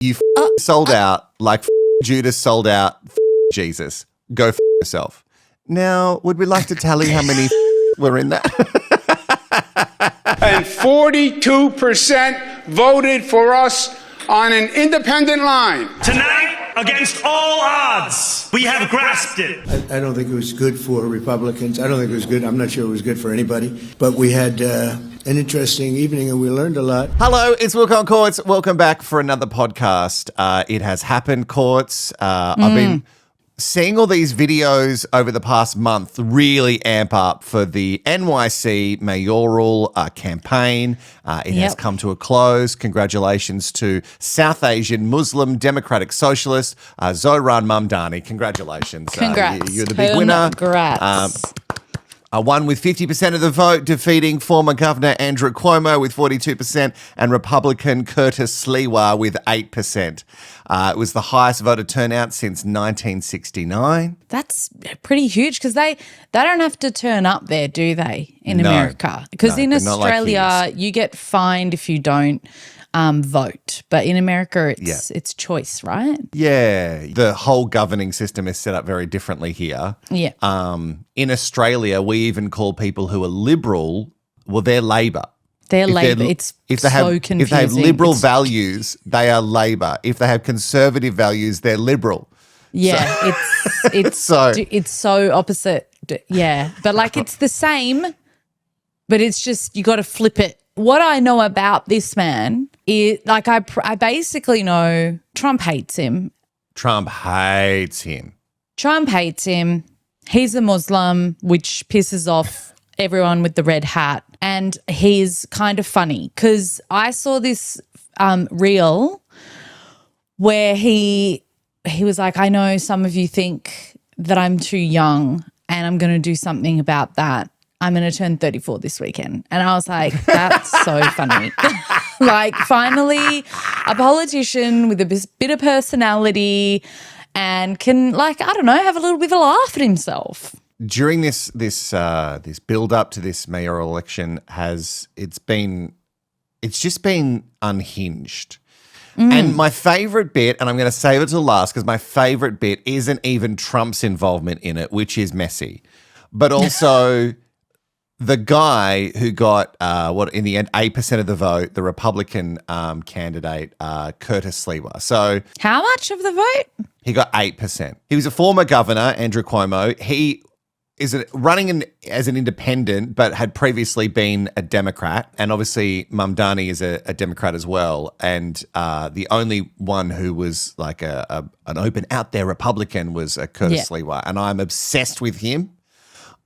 You sold out like Judas sold out Jesus. Go yourself. Now, would we like to tally how many were in that? And 42% voted for us on an independent line. Tonight, against all odds, we have grasped it. I don't think it was good for Republicans. I don't think it was good. I'm not sure it was good for anybody. But we had an interesting evening and we learned a lot. Hello, it's Wilko and Courts. Welcome back for another podcast. It has happened, Courts. I've been seeing all these videos over the past month really amp up for the NYC mayoral campaign. It has come to a close. Congratulations to South Asian Muslim Democratic Socialist Zoran Mamdani. Congratulations. Congrats. You're the big winner. Congrats. Won with 50% of the vote, defeating former Governor Andrew Cuomo with 42% and Republican Curtis Sliwa with 8%. It was the highest voter turnout since 1969. That's pretty huge because they don't have to turn up there, do they, in America? Because in Australia, you get fined if you don't vote. But in America, it's choice, right? Yeah. The whole governing system is set up very differently here. Yeah. In Australia, we even call people who are liberal, well, they're Labor. They're Labor. It's so confusing. If they have liberal values, they are Labor. If they have conservative values, they're liberal. Yeah, so, it's so opposite. Yeah, but like it's the same, but it's just you got to flip it. What I know about this man is like I basically know Trump hates him. Trump hates him. He's a Muslim, which pisses off everyone with the red hat. And he's kind of funny because I saw this reel where he was like, I know some of you think that I'm too young and I'm going to do something about that. I'm going to turn 34 this weekend. And I was like, that's so funny. Like finally a politician with a bit of personality and can like, I don't know, have a little bit of a laugh at himself. During this build up to this mayoral election it's just been unhinged. And my favorite bit, and I'm going to save it to last because my favorite bit isn't even Trump's involvement in it, which is messy, but also the guy who got in the end 8% of the vote, the Republican candidate Curtis Sliwa. So how much of the vote? He got 8%. He was a former governor, Andrew Cuomo. He is running as an independent, but had previously been a Democrat. And obviously Mamdani is a Democrat as well. And the only one who was like an open out there Republican was Curtis Sliwa. And I'm obsessed with him.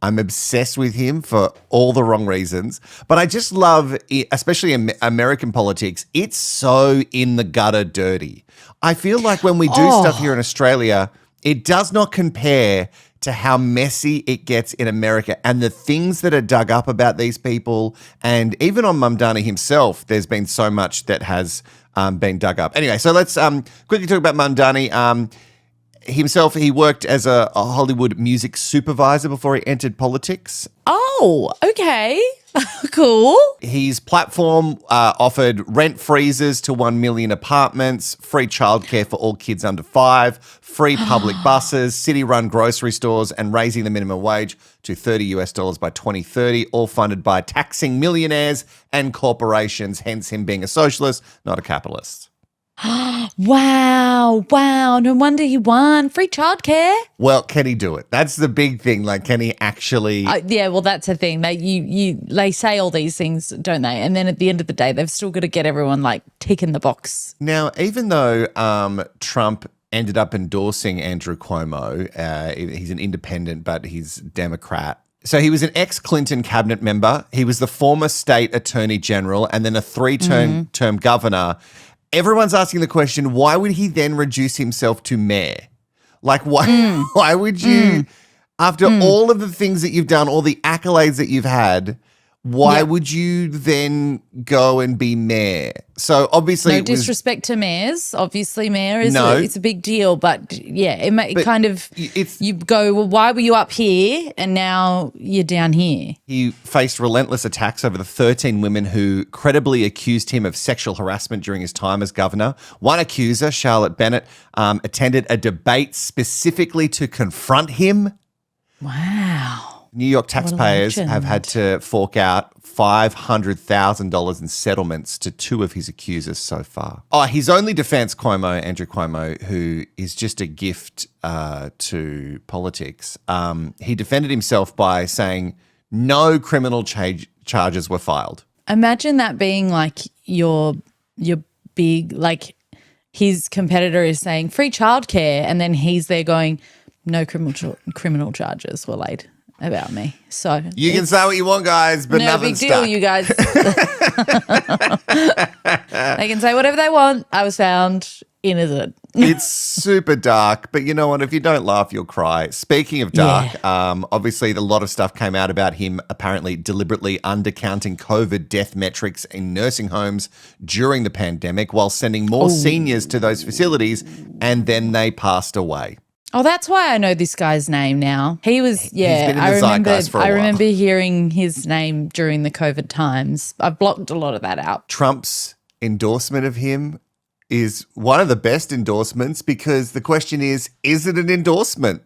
I'm obsessed with him for all the wrong reasons. But I just love, especially in American politics, it's so in the gutter dirty. I feel like when we do stuff here in Australia, it does not compare to how messy it gets in America and the things that are dug up about these people. And even on Mamdani himself, there's been so much that has been dug up. Anyway, so let's quickly talk about Mamdani. Himself, he worked as a Hollywood music supervisor before he entered politics. Oh, okay. Cool. His platform offered rent freezes to 1 million apartments, free childcare for all kids under 5, free public buses, city-run grocery stores, and raising the minimum wage to $30 by 2030, all funded by taxing millionaires and corporations, hence him being a socialist, not a capitalist. Wow. No wonder he won. Free childcare. Well, can he do it? That's the big thing. Like, can he actually? Yeah, well, that's the thing. They say all these things, don't they? And then at the end of the day, they've still got to get everyone like ticking the box. Now, even though Trump ended up endorsing Andrew Cuomo, he's an independent, but he's Democrat. So he was an ex-Clinton cabinet member. He was the former state attorney general and then a 3-term governor. Everyone's asking the question, why would he then reduce himself to mayor? Like, why would you, after all of the things that you've done, all the accolades that you've had, why Yep. would you then go and be mayor? So obviously No it was, disrespect to mayors. Obviously, mayor is No. it's a big deal, but yeah, it But kind of it's- you go, well, why were you up here and now you're down here? he faced relentless attacks over the 13 women who credibly accused him of sexual harassment during his time as governor. One accuser, Charlotte Bennett, attended a debate specifically to confront him. Wow. New York taxpayers legend. have had to fork out $500,000 in settlements to 2 of his accusers so far. Oh, his only defense, Andrew Cuomo, who is just a gift to politics, he defended himself by saying no criminal charges were filed. Imagine that being like your big, like his competitor is saying free childcare, and then he's there going, no criminal charges were laid about me. So You can say what you want, guys, but no nothing's big deal, stuck. you guys. They can say whatever they want. I was found innocent. It's super dark, but you know what? If you don't laugh, you'll cry. Speaking of dark, obviously a lot of stuff came out about him apparently deliberately undercounting COVID death metrics in nursing homes during the pandemic while sending more seniors to those facilities, and then they passed away. Oh, that's why I know this guy's name now. He was, yeah. been in the zeitgeist for a I while. remember hearing his name during the COVID times. I've blocked a lot of that out. Trump's endorsement of him is one of the best endorsements because the question is it an endorsement?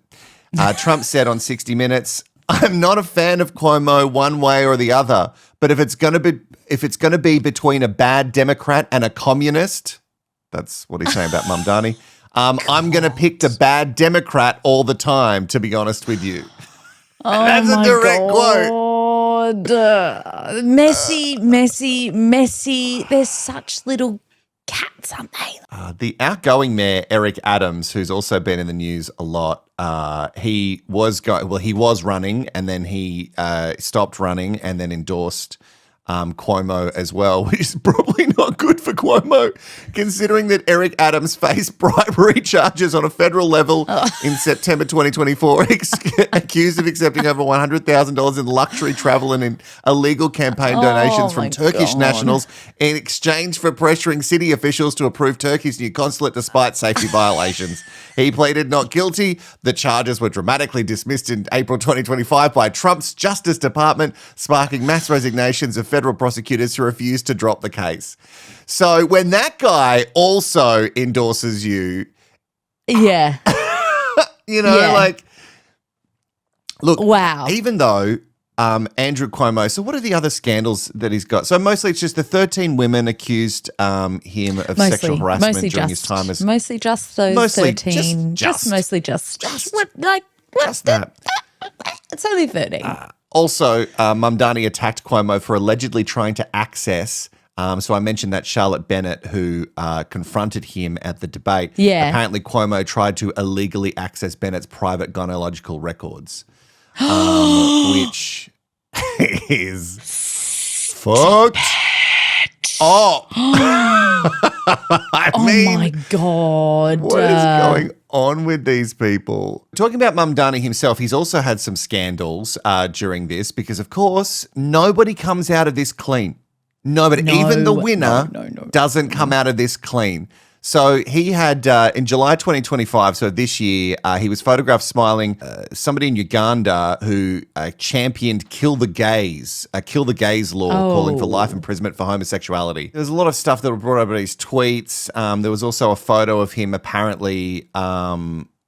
Trump said on 60 Minutes, "I'm not a fan of Cuomo one way or the other, but if it's going to be between a bad Democrat and a communist," that's what he's saying about Mamdani, "I'm going to pick the bad Democrat all the time, to be honest with you." That's a direct quote. Messy. They're such little cats, aren't they? The outgoing mayor, Eric Adams, who's also been in the news a lot, he was running and then he stopped running and then endorsed Cuomo as well, which is probably not good for Cuomo, considering that Eric Adams faced bribery charges on a federal level in September 2024, accused of accepting over $100,000 in luxury travel and in illegal campaign donations from my Turkish God. nationals in exchange for pressuring city officials to approve Turkey's new consulate despite safety violations. He pleaded not guilty. The charges were dramatically dismissed in April 2025 by Trump's Justice Department, sparking mass resignations of federal prosecutors who refused to drop the case. So when that guy also endorses you, Yeah. you know, Yeah. like, look, Wow. even though Andrew Cuomo, so what are the other scandals that he's got? So mostly it's just the 13 women accused him of sexual harassment during his time as mostly just those Mostly 13. just- Mostly just what, just that. it's only 13. Also, Mamdani attacked Cuomo for allegedly trying to access. So I mentioned that Charlotte Bennett who confronted him at the debate. Yeah. Apparently Cuomo tried to illegally access Bennett's private gynecological records, which is fucked up. I mean, oh my God. what is going on with these people? Talking about Mamdani himself, he's also had some scandals during this because, of course, nobody comes out of this clean. Nobody, even the winner, doesn't come out of this clean. So he had, in July 2025, so this year, he was photographed smiling. Somebody in Uganda who championed kill the gays law, calling for life imprisonment for homosexuality. There's a lot of stuff that were brought up in his tweets. There was also a photo of him apparently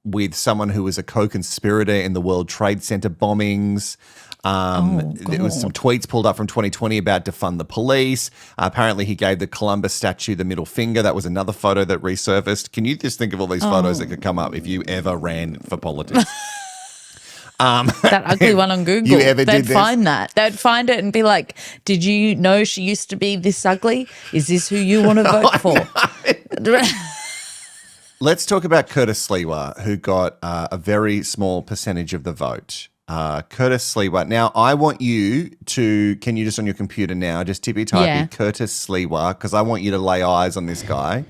with someone who was a co-conspirator in the World Trade Center bombings. There was some tweets pulled up from 2020 about defund the police. Apparently, he gave the Columbus statue the middle finger. That was another photo that resurfaced. Can you just think of all these photos that could come up if you ever ran for politics? That ugly one on Google. You ever They'd did this? find that. They'd find it and be like, did you know she used to be this ugly? Is this who you want to vote for? Let's talk about Curtis Sliwa, who got a very small percentage of the vote. Curtis Sliwa. Now, I want you to, can you just on your computer now, just tippy-typey Yeah. Curtis Sliwa, because I want you to lay eyes on this guy.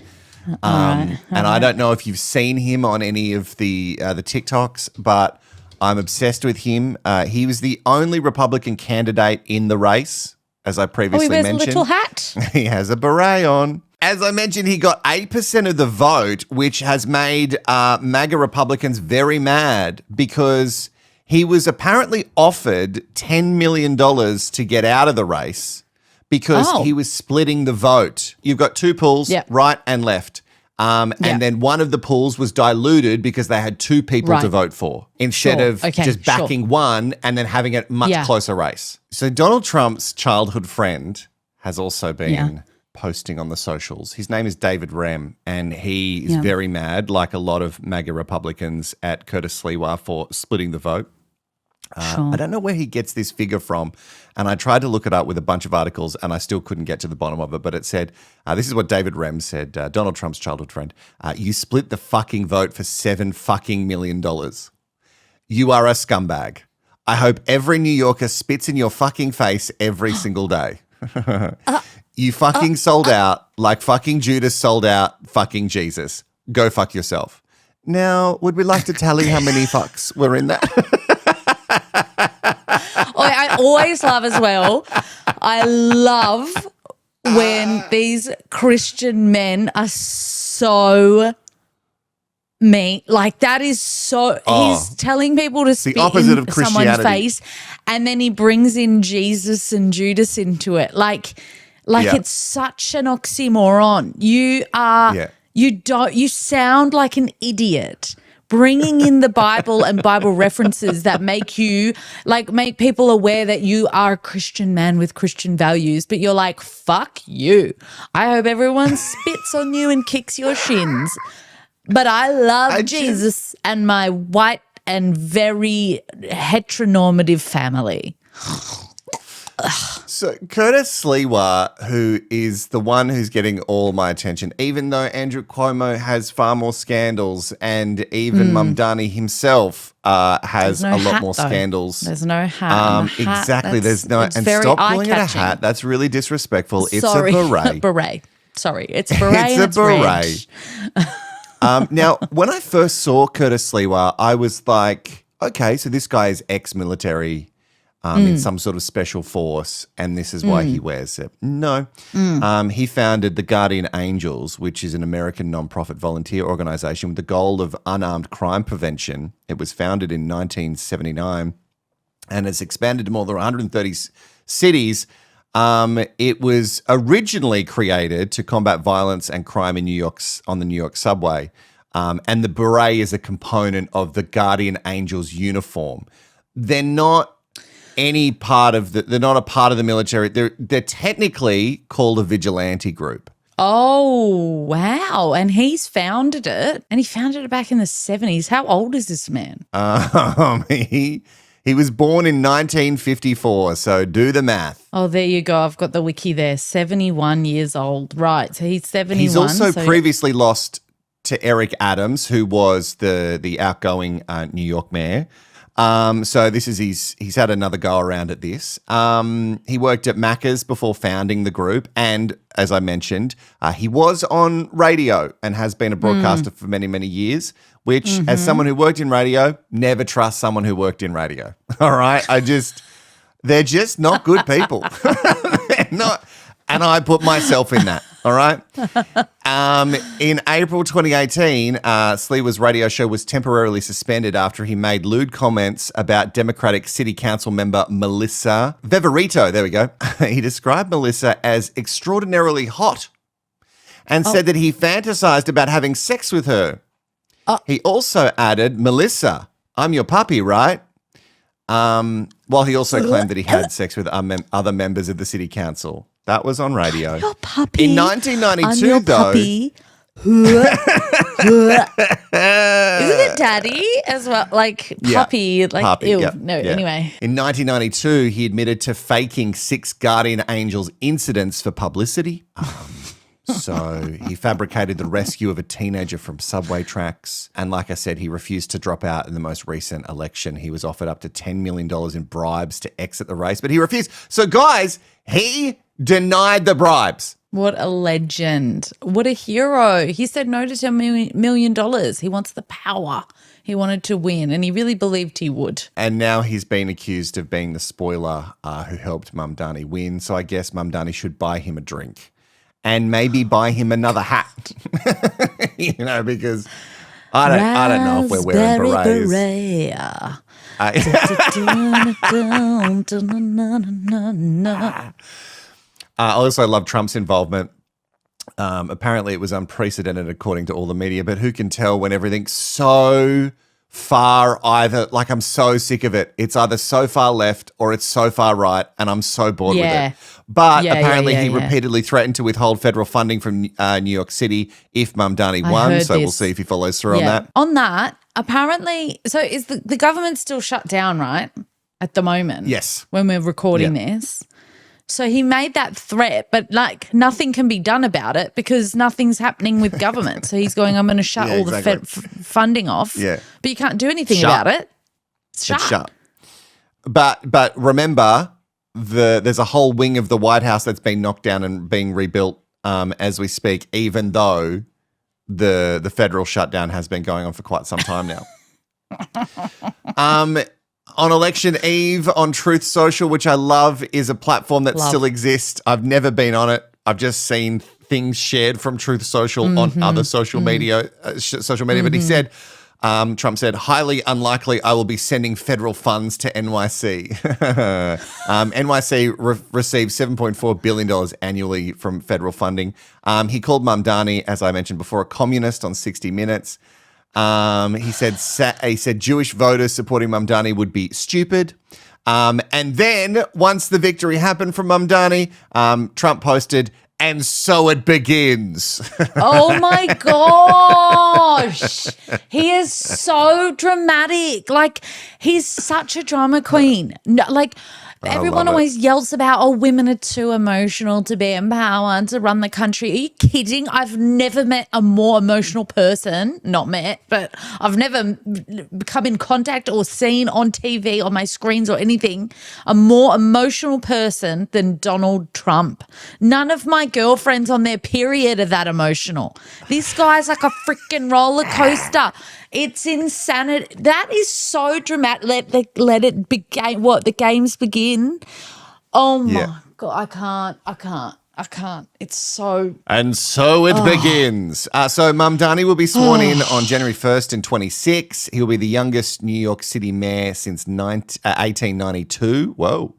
And I don't know if you've seen him on any of the TikToks, but I'm obsessed with him. He was the only Republican candidate in the race, as I previously he wears mentioned. a little hat. He has a beret on. As I mentioned, he got 8% of the vote, which has made MAGA Republicans very mad because he was apparently offered $10 million to get out of the race because he was splitting the vote. You've got two pools, right and left. And then one of the pools was diluted because they had two people to vote for instead of just backing one and then having a much closer race. So Donald Trump's childhood friend has also been posting on the socials. His name is David Rem, and he is very mad, like a lot of MAGA Republicans, at Curtis Sliwa for splitting the vote. I don't know where he gets this figure from, and I tried to look it up with a bunch of articles, and I still couldn't get to the bottom of it, but it said, this is what David Rem said, Donald Trump's childhood friend, you split the fucking vote for $7 fucking million. You are a scumbag. I hope every New Yorker spits in your fucking face every single day. You fucking sold out like fucking Judas sold out fucking Jesus. Go fuck yourself. Now, would we like to tally how many fucks were in that? I always love as well. I love when these Christian men are so mean. Like that is so. He's telling people to spit in someone's face, and then he brings in Jesus and Judas into it. Like it's such an oxymoron. You are. You sound like an idiot. Bringing in the Bible and Bible references that make people aware that you are a Christian man with Christian values, but you're like, fuck you. I hope everyone spits on you and kicks your shins. But I love Jesus and my white and very heteronormative family. So Curtis Sliwa, who is the one who's getting all my attention, even though Andrew Cuomo has far more scandals and even Mamdani himself has a lot more scandals. There's no hat. Exactly. There's no, and stop calling it a hat. That's really disrespectful. It's a beret. Beret. Sorry. It's a beret. It's a beret. Now, when I first saw Curtis Sliwa, I was like, okay, so this guy is ex-military. In some sort of special force, and this is why he wears it. No. He founded the Guardian Angels, which is an American nonprofit volunteer organization with the goal of unarmed crime prevention. It was founded in 1979 and has expanded to more than 130 cities. It was originally created to combat violence and crime in on the New York subway, and the beret is a component of the Guardian Angels uniform. They're not they're not a part of the military. They're technically called a vigilante group. Oh, wow. And he's founded it. And he founded it back in the 70s. How old is this man? He was born in 1954, so do the math. Oh, there you go. I've got the wiki there. 71 years old. Right. So he's 71. He's also previously lost to Eric Adams, who was the outgoing New York mayor. So this is he's had another go around at this. He worked at Macca's before founding the group, and as I mentioned, he was on radio and has been a broadcaster for many, many years, which as someone who worked in radio, never trust someone who worked in radio. All right? They're just not good people. They're not, and I put myself in that. All right. In April 2018, Sliwa's radio show was temporarily suspended after he made lewd comments about Democratic City Council member Melissa Veverito. There we go. He described Melissa as extraordinarily hot and said that he fantasized about having sex with her. He also added, Melissa, I'm your puppy, right? While he also claimed that he had sex with other members of the city council. That was on radio. I'm your puppy. In 1992, I'm your though. Puppy. Isn't it daddy as well? Like puppy. Like, puppy, ew. yeah, No, yeah. anyway. In 1992, he admitted to faking 6 Guardian Angels incidents for publicity. So he fabricated the rescue of a teenager from subway tracks. And like I said, he refused to drop out in the most recent election. He was offered up to $10 million in bribes to exit the race, but he refused. So guys, he denied the bribes. What a legend. What a hero. He said no to $10 million. He wants the power. He wanted to win, and he really believed he would. And now he's been accused of being the spoiler who helped Mamdani win. So I guess Mamdani should buy him a drink and maybe buy him another hat, because I don't know if we're wearing berets. I also love Trump's involvement. Apparently it was unprecedented according to all the media, but who can tell when everything's so far either, like I'm so sick of it. It's either so far left or it's so far right, and I'm so bored with it. But apparently he repeatedly threatened to withhold federal funding from New York City if Mamdani won, so we'll see if he follows through on that. On that, apparently, so is the government still shut down, right, at the moment? Yes. When we're recording this. So he made that threat, but like nothing can be done about it because nothing's happening with government. So he's going, I'm going to shut all the funding off. Yeah. But you can't do anything about it. It's shut. But remember, there's a whole wing of the White House that's been knocked down and being rebuilt as we speak, even though the federal shutdown has been going on for quite some time now. On election eve on Truth Social, which I love, is a platform that still exists. I've never been on it. I've just seen things shared from Truth Social on other social media. But he said, Trump said, highly unlikely I will be sending federal funds to NYC. NYC receives $7.4 billion annually from federal funding. He called Mamdani, as I mentioned before, a communist on 60 Minutes. He said Jewish voters supporting Mamdani would be stupid. And then once the victory happened from Mamdani, Trump posted, and so it begins. Oh my gosh. He is so dramatic. Like, he's such a drama queen. No, like, everyone always yells about, women are too emotional to be empowered to run the country. Are you kidding? I've never met a more emotional person, not met, but I've never come in contact or seen on TV, on my screens or anything, a more emotional person than Donald Trump. None of my girlfriends on their period are that emotional. This guy's like a freaking roller coaster. It's insanity. That is so dramatic. Let it begin. What, the games begin? Oh my God, I can't. It's so. And so it begins. So Mamdani will be sworn in on January 1st in 26. He'll be the youngest New York City mayor since 1892. Whoa.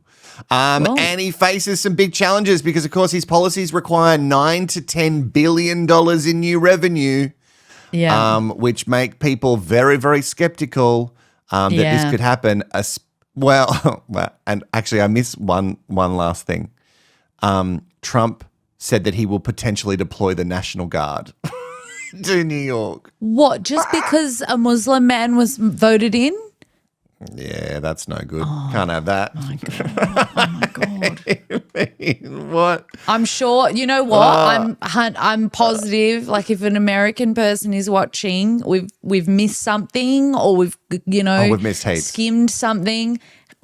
And he faces some big challenges because, of course, his policies require $9 to $10 billion in new revenue. Yeah. Which make people very, very skeptical that this could happen. And actually I missed one last thing. Trump said that he will potentially deploy the National Guard to New York. What, just because a Muslim man was voted in? Yeah, that's no good. Can't have that. Oh my God. What? I'm sure, you know what? I'm positive, like, if an American person is watching, we've missed something, or we've missed heaps. Skimmed something,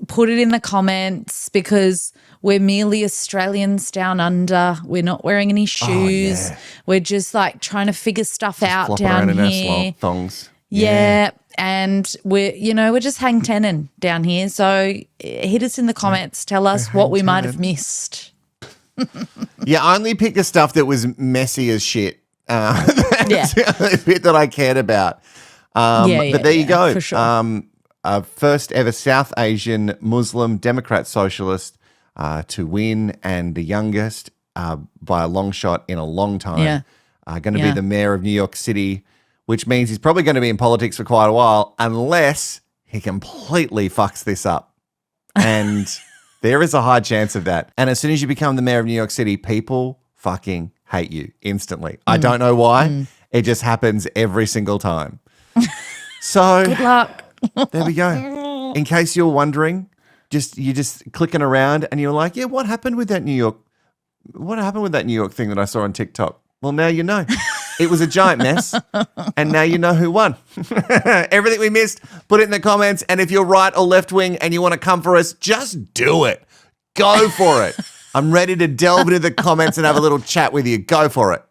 put it in the comments, because we're merely Australians down under. We're not wearing any shoes. We're just like trying to figure stuff out down here. Thongs. Yeah. And we're just hang tenning down here. So hit us in the comments. Tell us what we might have missed. I only picked the stuff that was messy as shit. That's the only bit that I cared about. But there you go. For sure. First ever South Asian Muslim Democrat Socialist to win, and the youngest by a long shot in a long time. Going to be the mayor of New York City, which means he's probably going to be in politics for quite a while unless he completely fucks this up. And there is a high chance of that. And as soon as you become the mayor of New York City, people fucking hate you instantly. I don't know why. It just happens every single time. So good luck. There we go. In case you're wondering, you're just clicking around and you're like, what happened with that New York thing that I saw on TikTok? Well, now you know. It was a giant mess, and now you know who won. Everything we missed, put it in the comments, and if you're right or left wing and you want to come for us, just do it. Go for it. I'm ready to delve into the comments and have a little chat with you. Go for it.